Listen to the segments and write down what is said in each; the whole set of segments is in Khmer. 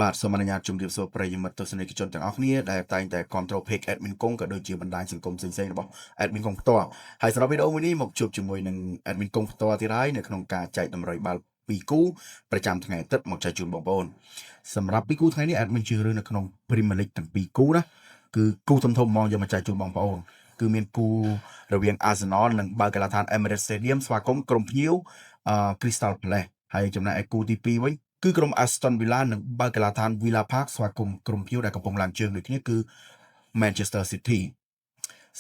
បាទសូមអនុញ្ញាតជម្រាបសួរប្រិយមិត្តទស្សនិកជនទាំងអស់គ្នាដែលតែងតែគ្រប់គ្រង page admin កុងក៏ដូចជាបណ្ដាញសង្គមផ្សេងៗរបស់ admin កុងផ្ទាល់ហើយសម្រាប់វីដេអូមួយនេះមកជួបជាមួយនឹង admin កុងផ្ទាល់ទៀតហើយនៅក្នុងការចែកតម្រុយបាល់2គូប្រចាំថ្ងៃអាទិត្យមកចែកជូនបងប្អូនសម្រាប់2គូថ្ងៃនេះ admin ជឿរើនៅក្នុង Premier League ទាំង2គូណាគឺគូធំៗហ្មងយកមកចែកជូនបងប្អូនគឺមានគូរវាង Arsenal និងបើកាឡាដ្ឋាន Emirates Stadium ស្វាគមន៍ក្រុមភ្ញៀវCrystal Palace ហើយចំណែកឯគូទី2វិញគឺក្រុម Aston Villa និងបើកាឡាដ្ឋាន Villa Park ស្វាគមន៍ក្រុមភ្ញៀវដែលកំពុងឡើងជើងដូចគ្នាគឺ Manchester City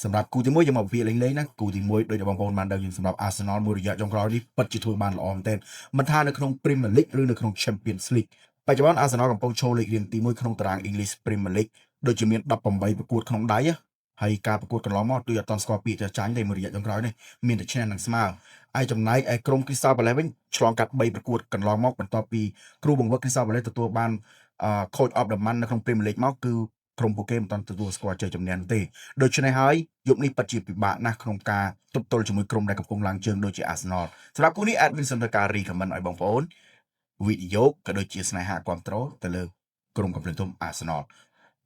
សម្រាប់គូទី1យើងមកវិភាគលេងៗណាគូទី1ដូចបងប្អូនបានដឹងយើងសម្រាប់ Arsenal មួយរយៈចុងក្រោយនេះពិតជាធ្វើបានល្អមែនទែនមិនថានៅក្នុង Premier League ឬនៅក្នុង Champions League បច្ចុប្បន្ន Arsenal កំពុងឈរលេខរៀងទី1ក្នុងតារាង English Premier League ដូចជាមាន18ប្រកួតក្នុងដៃហើយការប្រកួតកន្លងមកដូចអត់ទាន់ស្គាល់ពាក្យចាញ់ទេមួយរយៈចុងក្រោយនេះមានតែឈ្នះនិងស្មើហើយចំណែកឯក្រុម Crystal Palace វិញឆ្លងកាត់3ប្រកួតកន្លងមកបន្ទាប់ពីគ្រូបង្វឹក Crystal Palace ទទួលបានCoach of the Month នៅក្នុង Premier League មកគឺក្រុមពួកគេមិនទាន់ទទួលស្គាល់ជ័យជំនះទេដូច្នេះហើយយប់នេះពិតជាពិបាកណាស់ក្នុងការទប់ទល់ជាមួយក្រុមដែលកំពុងឡើងជើងដូចជា Arsenal សម្រាប់គូនេះ Admin សូមធ្វើការ recommend ឲ្យបងប្អូនវីដេអូក៏ដូចជាស្នេហាគ្រប់ត្រូលទៅលើក្រុមកំភ្លើងធំ Arsenal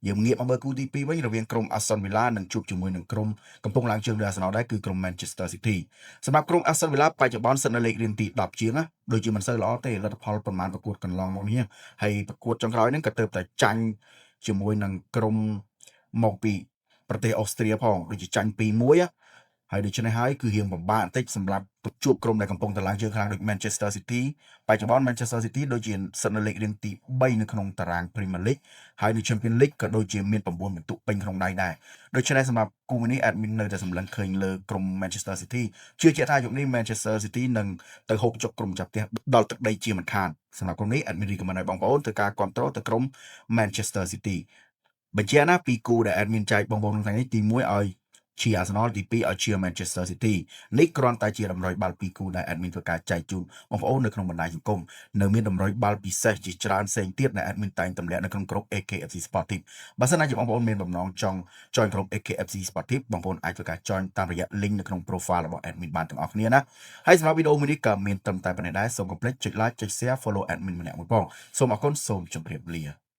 យើងងាកមកមើលគូទី2វិញរវាងក្រុម Aston Villa និងជួបជាមួយនឹងក្រុមកំពុងឡើងជើងដោយ Arsenal ដែរគឺក្រុម Manchester City សម្រាប់ក្រុម Aston Villa បច្ចុប្បន្នស្ថិតនៅលេខរៀងទី10ជាងណាដូចជាមិនសូវល្អទេលទ្ធផលប្រមាណប្រកួតកន្លងមកនេះហើយប្រកួតចុងក្រោយហ្នឹងក៏ទៅតែចាញ់ជាមួយនឹងក្រុមមកពីប្រទេសអូស្ត្រាលផងដូចជាចាញ់ 2-1 ហើយដូច្នេះហើយគឺរៀងពិបាកបន្តិចសម្រាប់ជួបក្រុមដែលកំពុងតែឡើងជើងខ្លាំងដូច Manchester City បច្ចុប្បន្ន Manchester City ដូចជាស្ថិតនៅលេខរៀងទី3នៅក្នុងតារាង Premier League ហើយនៅ Champions League ក៏ដូចជាមាន9ពិន្ទុពេញក្នុងដៃដែរដូច្នេះសម្រាប់គូនេះ admin នៅតែសម្លឹងឃើញលើក្រុម Manchester City ជឿជាក់ថាយប់នេះ Manchester City នឹងទៅហូបចុកក្រុមចាប់ផ្ទះដល់ទឹកដីជាមិនខានសម្រាប់ក្រុមនេះ admin recommend ឲ្យបងប្អូនធ្វើការគ្រប់គ្រងទៅក្រុម Manchester City បញ្ជាក់ណាពីគូដែល admin ចែកបងប្អូនថ្ងៃនេះទី1ឲ្យជា Arsenal ទី2ឲ្យជា Manchester City នេះគ្រាន់តែជាតម្រុយបាល់2គូដែល admin ធ្វើការចែកជូនបងប្អូននៅក្នុងបណ្ដាញសង្គមនៅមានតម្រុយបាល់ពិសេសជាច្រើនផ្សេងទៀតដែល admin តែងទម្លាក់នៅក្នុងក្រុម AKFC Sportive បើសិនណាជាបងប្អូនមានបំណងចង់ join ក្រុម AKFC Sportive បងប្អូនអាចធ្វើការ join តាមរយៈ link នៅក្នុង profile របស់ admin បានទាំងអស់គ្នាណាហើយសម្រាប់វីដេអូមួយនេះក៏មានត្រឹមតែប៉ុណ្ណេះដែរសូមកុំភ្លេចចុច like ចុច share follow admin ម្នាក់មួយផងសូមអរគុណសូមជម្រាបលា